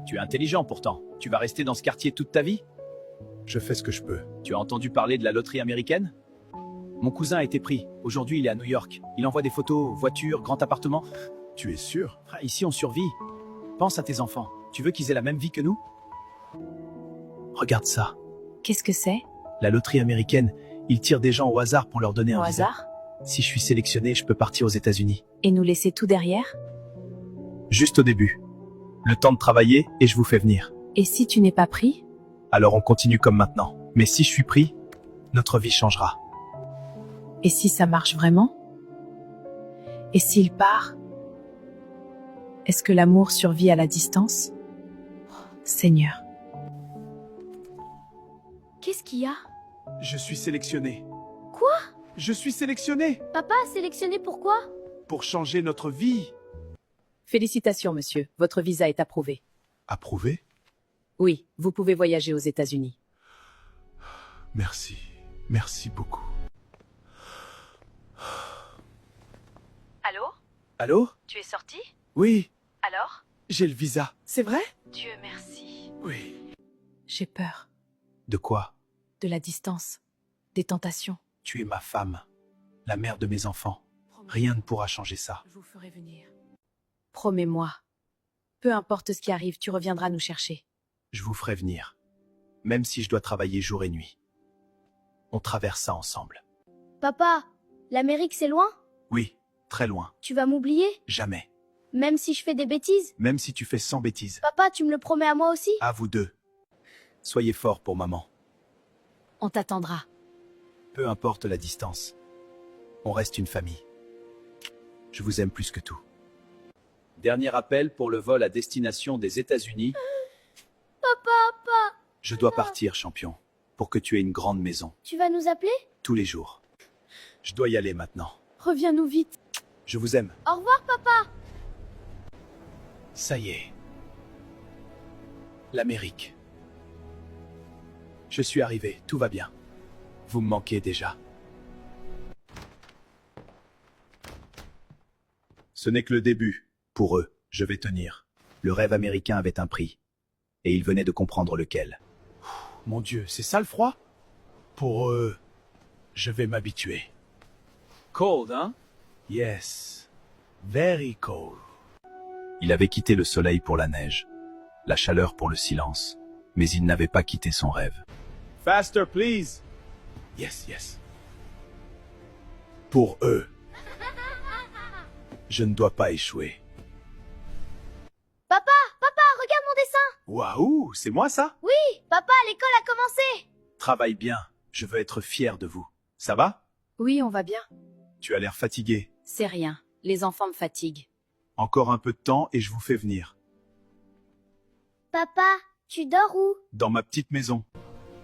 Tu es intelligent pourtant. Tu vas rester dans ce quartier toute ta vie? Je fais ce que je peux. Tu as entendu parler de la loterie américaine? Mon cousin a été pris. Aujourd'hui, il est à New York. Il envoie des photos, voitures, grand appartement. Tu es sûr? Ici, on survit. Pense à tes enfants. Tu veux qu'ils aient la même vie que nous? Regarde ça. Qu'est-ce que c'est? La loterie américaine. Ils tirent des gens au hasard pour leur donner un Au visa. hasard? Si je suis sélectionné, je peux partir aux États-Unis. Et nous laisser tout derrière? Juste au début. Le temps de travailler et je vous fais venir. Et si tu n'es pas pris? Alors on continue comme maintenant. Mais si je suis pris, notre vie changera. Et si ça marche vraiment? Et s'il part? Est-ce que l'amour survit à la distance? Seigneur. Qu'est-ce qu'il y a? Je suis sélectionné. Quoi? Je suis sélectionné Papa a sélectionné pourquoi? pour changer notre vie. Félicitations, monsieur. Votre visa est approuvé. Approuvé? Oui, vous pouvez voyager aux États-Unis. Merci. Merci beaucoup. Allô? Allô? Tu es sorti? Oui, Alors? j'ai le visa. C'est vrai? Dieu merci. Oui. J'ai peur. De quoi? De la distance. Des tentations. Tu es ma femme. La mère de mes enfants. Rien ne pourra changer ça. Je vous ferai venir. Promets-moi. Peu importe ce qui arrive, tu reviendras nous chercher. Je vous ferai venir. Même si je dois travailler jour et nuit. On traverse ça ensemble. Papa, l'Amérique c'est loin? Oui, très loin. Tu vas m'oublier? Jamais. Même si je fais des bêtises? Même si tu fais 100 bêtises. Papa, tu me le promets à moi aussi? À vous deux. Soyez forts pour maman. On t'attendra. Peu importe la distance. On reste une famille. Je vous aime plus que tout. Dernier appel pour le vol à destination des États-Unis. Papa, Je dois partir, champion, pour que tu aies une grande maison, tu vas nous appeler? tous les jours. Je dois y aller maintenant. Reviens-nous vite. Je vous aime. Au revoir, papa. Ça y est. L'Amérique. Je suis arrivé, tout va bien. Vous me manquez déjà. Ce n'est que le début. Pour eux, je vais tenir. Le rêve américain avait un prix. Et ils venaient de comprendre lequel. Mon Dieu, c'est ça le froid? Pour eux, je vais m'habituer. Cold, hein? Yes. Very cold. Il avait quitté le soleil pour la neige, la chaleur pour le silence, mais il n'avait pas quitté son rêve. Faster, please. Yes, yes. Pour eux, je ne dois pas échouer. Papa, regarde mon dessin. Waouh, c'est moi ça? Oui, papa, l'école a commencé. Travaille bien, je veux être fier de vous. Ça va? Oui, on va bien. Tu as l'air fatigué. C'est rien. Les enfants me fatiguent. Encore un peu de temps et je vous fais venir. Papa, tu dors où? Dans ma petite maison.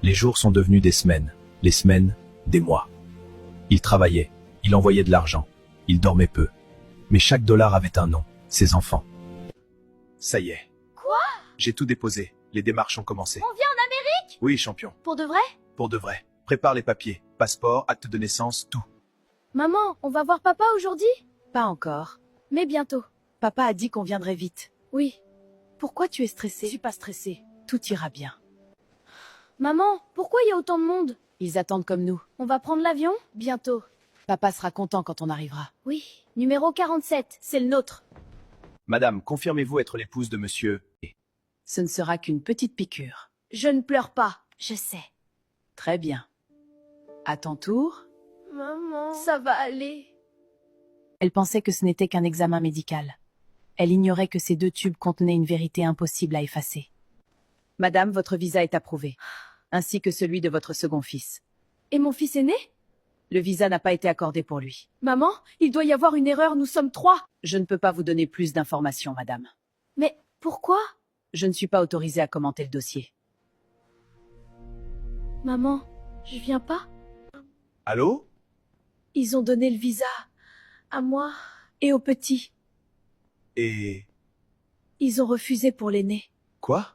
Les jours sont devenus des semaines. Les semaines, des mois. Il travaillait, il envoyait de l'argent, il dormait peu. Mais chaque dollar avait un nom, ses enfants. Ça y est. Quoi? J'ai tout déposé, les démarches ont commencé. On vient en Amérique? Oui, champion, Pour de vrai? pour de vrai. Prépare les papiers, passeport, acte de naissance, tout. Maman, on va voir papa aujourd'hui? Pas encore. Mais bientôt. Papa a dit qu'on viendrait vite. Oui. Pourquoi tu es stressée? Je suis pas stressée. Tout ira bien. Maman, pourquoi il y a autant de monde? Ils attendent comme nous. On va prendre l'avion? Bientôt. Papa sera content quand on arrivera. Oui. Numéro 47, c'est le nôtre. Madame, confirmez-vous être l'épouse de monsieur? Ce ne sera qu'une petite piqûre. Je ne pleure pas. Je sais. Très bien. À ton tour? Maman, ça va aller. Elle pensait que ce n'était qu'un examen médical. Elle ignorait que ces 2 tubes contenaient une vérité impossible à effacer. Madame, votre visa est approuvé, ainsi que celui de votre second fils. Et mon fils aîné? Le visa n'a pas été accordé pour lui. Maman, il doit y avoir une erreur, nous sommes 3. Je ne peux pas vous donner plus d'informations, madame. Mais pourquoi? Je ne suis pas autorisée à commenter le dossier. Maman, je viens pas? Allô? Ils ont donné le visa à moi et au petit. Et... Ils ont refusé pour l'aîné. Quoi?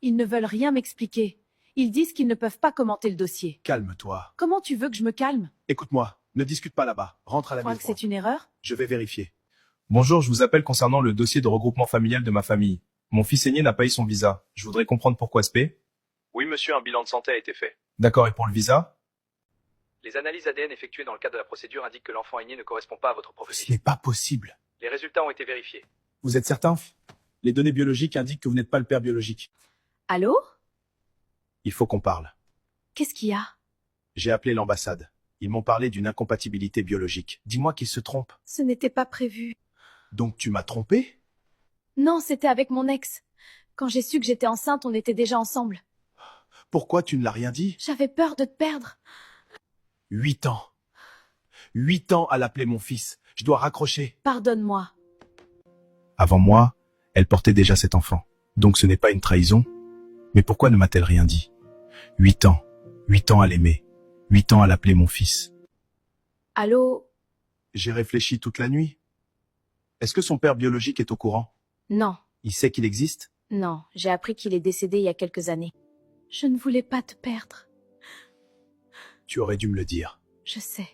Ils ne veulent rien m'expliquer. Ils disent qu'ils ne peuvent pas commenter le dossier. Calme-toi. Comment tu veux que je me calme? Écoute-moi, ne discute pas là-bas. Rentre à Tu la crois maison. que c'est une erreur? Je vais vérifier. Bonjour, je vous appelle concernant le dossier de regroupement familial de ma famille. Mon fils aîné n'a pas eu son visa. Je voudrais comprendre pourquoi SP. Oui, monsieur, un bilan de santé a été fait. D'accord, et pour le visa? Les analyses ADN effectuées dans le cadre de la procédure indiquent que l'enfant aîné ne correspond pas à votre Ce profil. n'est pas possible. Les résultats ont été vérifiés. Vous êtes certain? Les données biologiques indiquent que vous n'êtes pas le père biologique. Allô? Il faut qu'on parle. Qu'est-ce qu'il y a? J'ai appelé l'ambassade. Ils m'ont parlé d'une incompatibilité biologique. Dis-moi qu'ils se trompent. Ce n'était pas prévu. Donc tu m'as trompé? Non, c'était avec mon ex. Quand j'ai su que j'étais enceinte, on était déjà ensemble. Pourquoi tu ne l'as rien dit? J'avais peur de te perdre. 8 ans. 8 ans à l'appeler mon fils. Je dois raccrocher. Pardonne-moi. Avant moi, elle portait déjà cet enfant. Donc ce n'est pas une trahison. Mais pourquoi ne m'a-t-elle rien dit? 8 ans. 8 ans à l'aimer. 8 ans à l'appeler mon fils. Allô? J'ai réfléchi toute la nuit. Est-ce que son père biologique est au courant? Non, Il sait qu'il existe? non, j'ai appris qu'il est décédé il y a quelques années. Je ne voulais pas te perdre. Tu aurais dû me le dire. Je sais.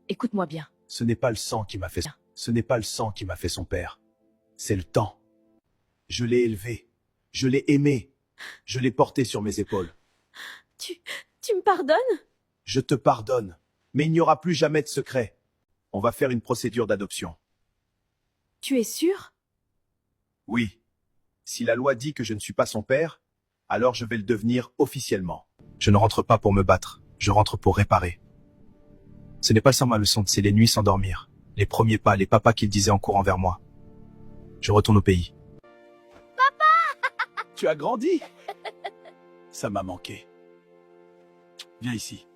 Écoute-moi bien. Ce n'est pas le sang qui m'a fait... Ce n'est pas le sang qui m'a fait son père. C'est le temps. Je l'ai élevé. Je l'ai aimé. Je l'ai porté sur mes épaules. Tu me pardonnes? Je te pardonne. Mais il n'y aura plus jamais de secret. On va faire une procédure d'adoption. Tu es sûr? Oui. Si la loi dit que je ne suis pas son père, alors je vais le devenir officiellement. Je ne rentre pas pour me battre. Je rentre pour réparer. Ce n'est pas sans ma leçon, c'est les nuits sans dormir. Les premiers pas, les papas qu'il disait en courant vers moi. Je retourne au pays. Tu as grandi? Ça m'a manqué. Viens ici.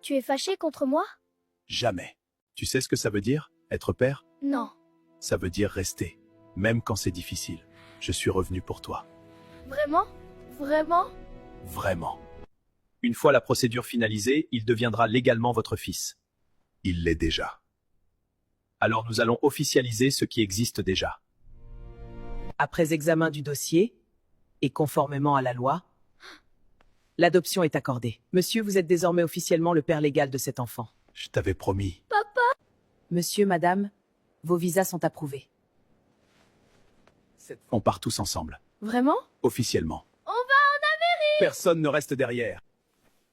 Tu es fâché contre moi? Jamais. Tu sais ce que ça veut dire, être père? Non. Ça veut dire rester, même quand c'est difficile. Je suis revenu pour toi. Vraiment? Vraiment? Vraiment. Une fois la procédure finalisée, il deviendra légalement votre fils. Il l'est déjà. Alors nous allons officialiser ce qui existe déjà. Après examen du dossier, et conformément à la loi, l'adoption est accordée. Monsieur, vous êtes désormais officiellement le père légal de cet enfant. Je t'avais promis. Monsieur, madame, vos visas sont approuvés. On part tous ensemble. Vraiment? Officiellement. On va en Amérique! Personne ne reste derrière.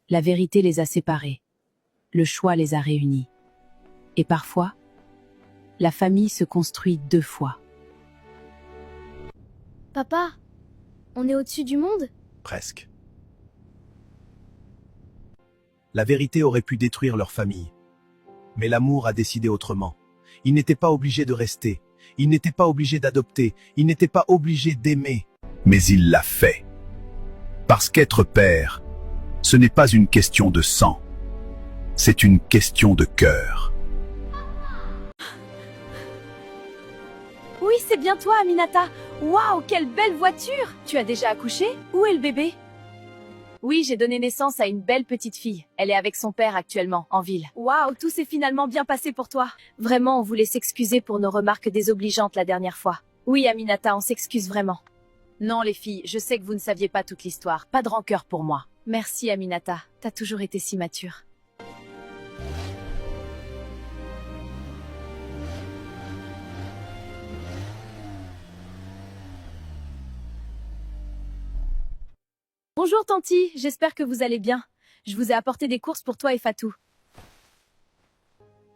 La vérité les a séparés. Le choix les a réunis. Et parfois, la famille se construit 2 fois. Papa, on est au-dessus du monde? Presque. La vérité aurait pu détruire leur famille. Mais l'amour a décidé autrement. Il n'était pas obligé de rester. Il n'était pas obligé d'adopter. Il n'était pas obligé d'aimer. Mais il l'a fait. Parce qu'être père, ce n'est pas une question de sang. C'est une question de cœur. Oui, c'est bien toi, Aminata. Waouh, quelle belle voiture! Tu as déjà accouché? Où est le bébé? Oui, j'ai donné naissance à une belle petite fille. Elle est avec son père actuellement, en ville. Waouh, tout s'est finalement bien passé pour toi. Vraiment, on voulait s'excuser pour nos remarques désobligeantes la dernière fois. Oui, Aminata, on s'excuse vraiment. Non, les filles, je sais que vous ne saviez pas toute l'histoire. Pas de rancœur pour moi. Merci, Aminata. T'as toujours été si mature. Bonjour, Tanti. J'espère que vous allez bien. Je vous ai apporté des courses pour toi et Fatou.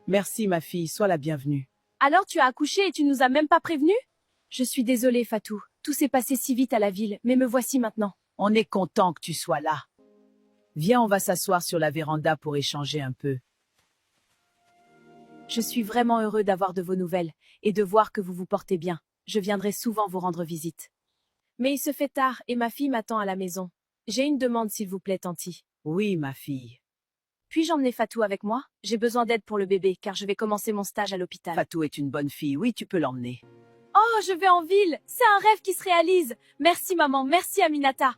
Merci ma fille, sois la bienvenue. Alors, tu as accouché et tu nous as même pas prévenus? Je suis désolée, Fatou. Tout s'est passé si vite à la ville, mais me voici maintenant. On est content que tu sois là. Viens, on va s'asseoir sur la véranda pour échanger un peu. Je suis vraiment heureux d'avoir de vos nouvelles et de voir que vous vous portez bien. Je viendrai souvent vous rendre visite. Mais il se fait tard et ma fille m'attend à la maison. J'ai une demande, s'il vous plaît, Tanti. Oui, ma fille. Puis-je emmener Fatou avec moi? J'ai besoin d'aide pour le bébé, car je vais commencer mon stage à l'hôpital. Fatou est une bonne fille, oui, tu peux l'emmener. Oh, je vais en ville! C'est un rêve qui se réalise! Merci, maman, merci, Aminata!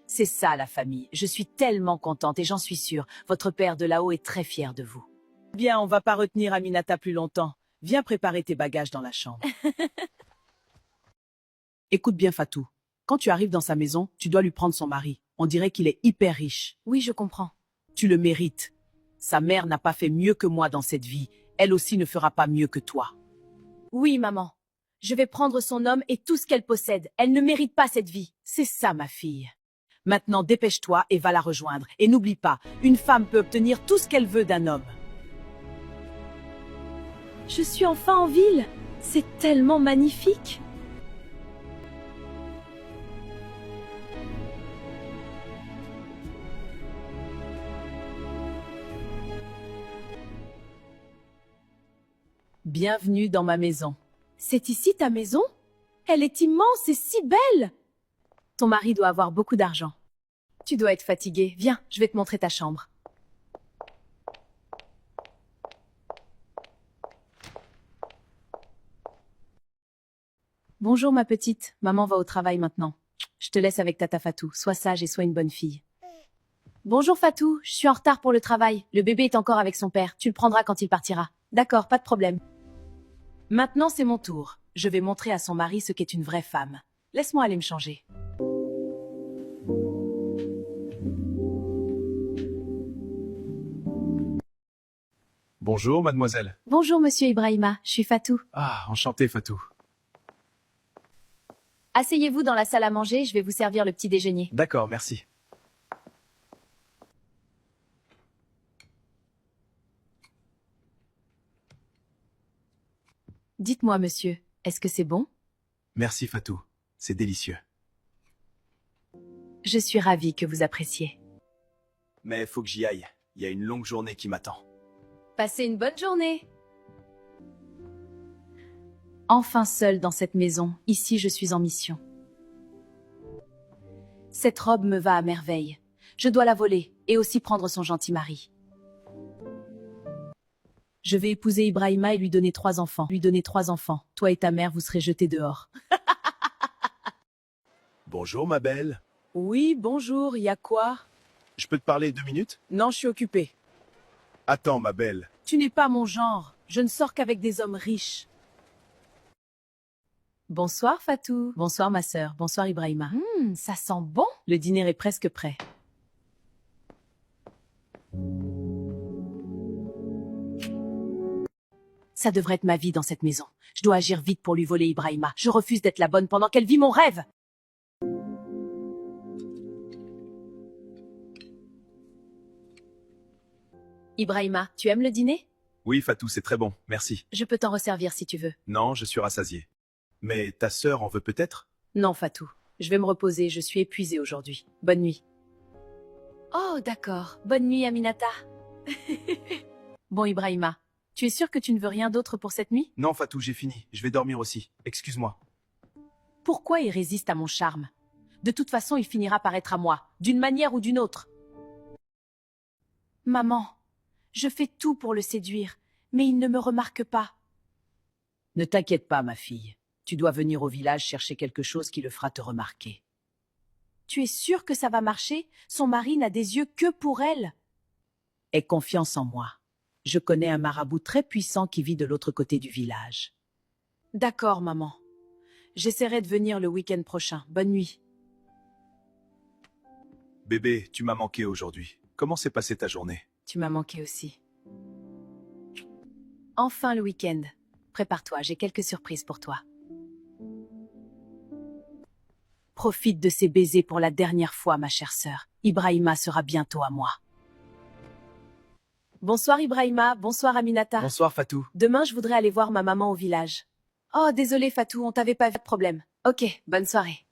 C'est ça, la famille. Je suis tellement contente et j'en suis sûre. Votre père de là-haut est très fier de vous. Bien, on va pas retenir Aminata plus longtemps. Viens préparer tes bagages dans la chambre. Écoute bien, Fatou. Quand tu arrives dans sa maison, tu dois lui prendre son mari. On dirait qu'il est hyper riche. Oui, je comprends. Tu le mérites. Sa mère n'a pas fait mieux que moi dans cette vie. Elle aussi ne fera pas mieux que toi. Oui, maman. Je vais prendre son homme et tout ce qu'elle possède. Elle ne mérite pas cette vie. C'est ça, ma fille. Maintenant, dépêche-toi et va la rejoindre. Et n'oublie pas, une femme peut obtenir tout ce qu'elle veut d'un homme. Je suis enfin en ville. C'est tellement magnifique. Bienvenue dans ma maison. C'est ici ta maison? Elle est immense et si belle. Ton mari doit avoir beaucoup d'argent. Tu dois être fatiguée. Viens, je vais te montrer ta chambre. Bonjour ma petite, maman va au travail maintenant. Je te laisse avec Tata Fatou, sois sage et sois une bonne fille. Bonjour Fatou, je suis en retard pour le travail. Le bébé est encore avec son père, tu le prendras quand il partira. D'accord, pas de problème. Maintenant, c'est mon tour. Je vais montrer à son mari ce qu'est une vraie femme. Laisse-moi aller me changer. Bonjour, mademoiselle. Bonjour monsieur Ibrahima, je suis Fatou. Ah, enchanté, Fatou. Asseyez-vous dans la salle à manger, je vais vous servir le petit déjeuner. D'accord, merci. Dites-moi monsieur, est-ce que c'est bon? Merci, Fatou. C'est délicieux. Je suis ravie que vous appréciez. Mais faut que j'y aille. Il y a une longue journée qui m'attend. Passez une bonne journée. Enfin seule dans cette maison, ici je suis en mission. Cette robe me va à merveille. Je dois la voler et aussi prendre son gentil mari. Je vais épouser Ibrahima et lui donner 3 enfants. Toi et ta mère, vous serez jetés dehors. Bonjour, ma belle. Oui, bonjour, y a quoi? Je peux te parler 2 minutes? Non, je suis occupée. Attends, ma belle. Tu n'es pas mon genre. Je ne sors qu'avec des hommes riches. Bonsoir Fatou. Bonsoir ma sœur. Bonsoir Ibrahima. Ça sent bon. Le dîner est presque prêt. Ça devrait être ma vie dans cette maison. Je dois agir vite pour lui voler Ibrahima. Je refuse d'être la bonne pendant qu'elle vit mon rêve. Ibrahima, tu aimes le dîner? Oui, Fatou, c'est très bon. Merci. Je peux t'en resservir si tu veux. Non, je suis rassasié. Mais ta sœur en veut peut-être? Non Fatou, je vais me reposer. Je suis épuisée aujourd'hui. Bonne nuit. Oh, d'accord. Bonne nuit, Aminata. Bon Ibrahima, tu es sûr que tu ne veux rien d'autre pour cette nuit? Non, Fatou, j'ai fini. Je vais dormir aussi. Excuse-moi. Pourquoi il résiste à mon charme? De toute façon, il finira par être à moi, d'une manière ou d'une autre. Maman, je fais tout pour le séduire, mais il ne me remarque pas. Ne t'inquiète pas, ma fille. Tu dois venir au village chercher quelque chose qui le fera te remarquer. Tu es sûre que ça va marcher? Son mari n'a des yeux que pour elle. Aie confiance en moi. Je connais un marabout très puissant qui vit de l'autre côté du village. D'accord, maman. J'essaierai de venir le week-end prochain. Bonne nuit. Bébé, tu m'as manqué aujourd'hui. Comment s'est passée ta journée? Tu m'as manqué aussi. Enfin le week-end. Prépare-toi, j'ai quelques surprises pour toi. Profite de ces baisers pour la dernière fois, ma chère sœur. Ibrahima sera bientôt à moi. Bonsoir Ibrahima, bonsoir Aminata. Bonsoir, Fatou. Demain, je voudrais aller voir ma maman au village. Oh, désolé Fatou, on t'avait pas vu de problème. Ok, bonne soirée.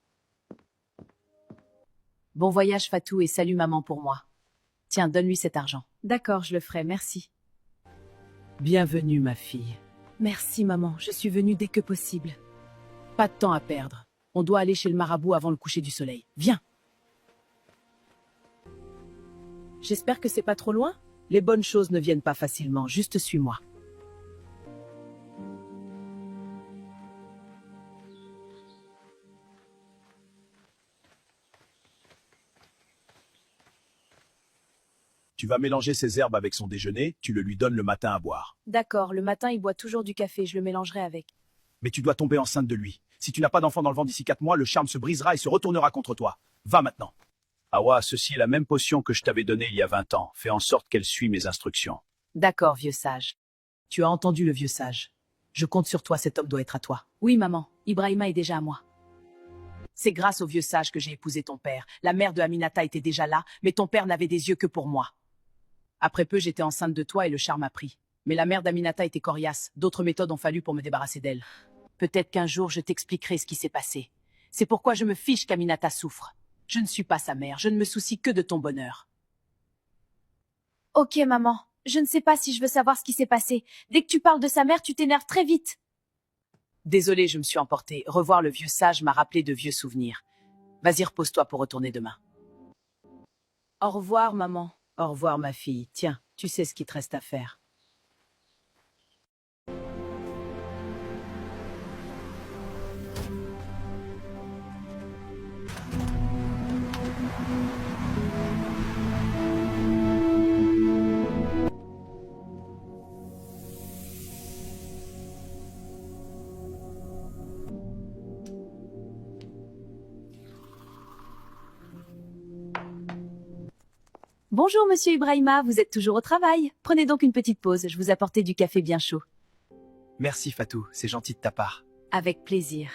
Bon voyage Fatou et salut maman pour moi. Tiens, donne-lui cet argent. D'accord, je le ferai, merci. Bienvenue ma fille. Merci maman, je suis venue dès que possible. Pas de temps à perdre. On doit aller chez le marabout avant le coucher du soleil. Viens. J'espère que c'est pas trop loin. Les bonnes choses ne viennent pas facilement, juste suis-moi. Tu vas mélanger ces herbes avec son déjeuner, tu le lui donnes le matin à boire. D'accord, le matin il boit toujours du café, je le mélangerai avec. Mais tu dois tomber enceinte de lui. Si tu n'as pas d'enfant dans le ventre d'ici 4 mois, le charme se brisera et se retournera contre toi. Va maintenant. Awa, ceci est la même potion que je t'avais donnée il y a 20 ans. Fais en sorte qu'elle suit mes instructions. D'accord, vieux sage. Tu as entendu le vieux sage. Je compte sur toi, cet homme doit être à toi. Oui, maman, Ibrahima est déjà à moi. C'est grâce au vieux sage que j'ai épousé ton père. La mère de Aminata était déjà là, mais ton père n'avait des yeux que pour moi. Après peu, j'étais enceinte de toi et le charme a pris. Mais la mère d'Aminata était coriace. D'autres méthodes ont fallu pour me débarrasser d'elle. Peut-être qu'un jour, je t'expliquerai ce qui s'est passé. C'est pourquoi je me fiche qu'Aminata souffre. Je ne suis pas sa mère, je ne me soucie que de ton bonheur. Ok, maman. Je ne sais pas si je veux savoir ce qui s'est passé. Dès que tu parles de sa mère, tu t'énerves très vite. Désolée, je me suis emportée. Revoir le vieux sage m'a rappelé de vieux souvenirs. Vas-y, repose-toi pour retourner demain. Au revoir, maman. Au revoir, ma fille. Tiens, tu sais ce qu'il te reste à faire. Bonjour, monsieur Ibrahima, vous êtes toujours au travail. Prenez donc une petite pause, je vous apportais du café bien chaud. Merci Fatou, c'est gentil de ta part. Avec plaisir.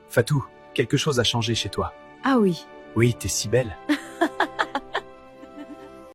Fatou, quelque chose a changé chez toi. Ah oui. Oui, t'es si belle.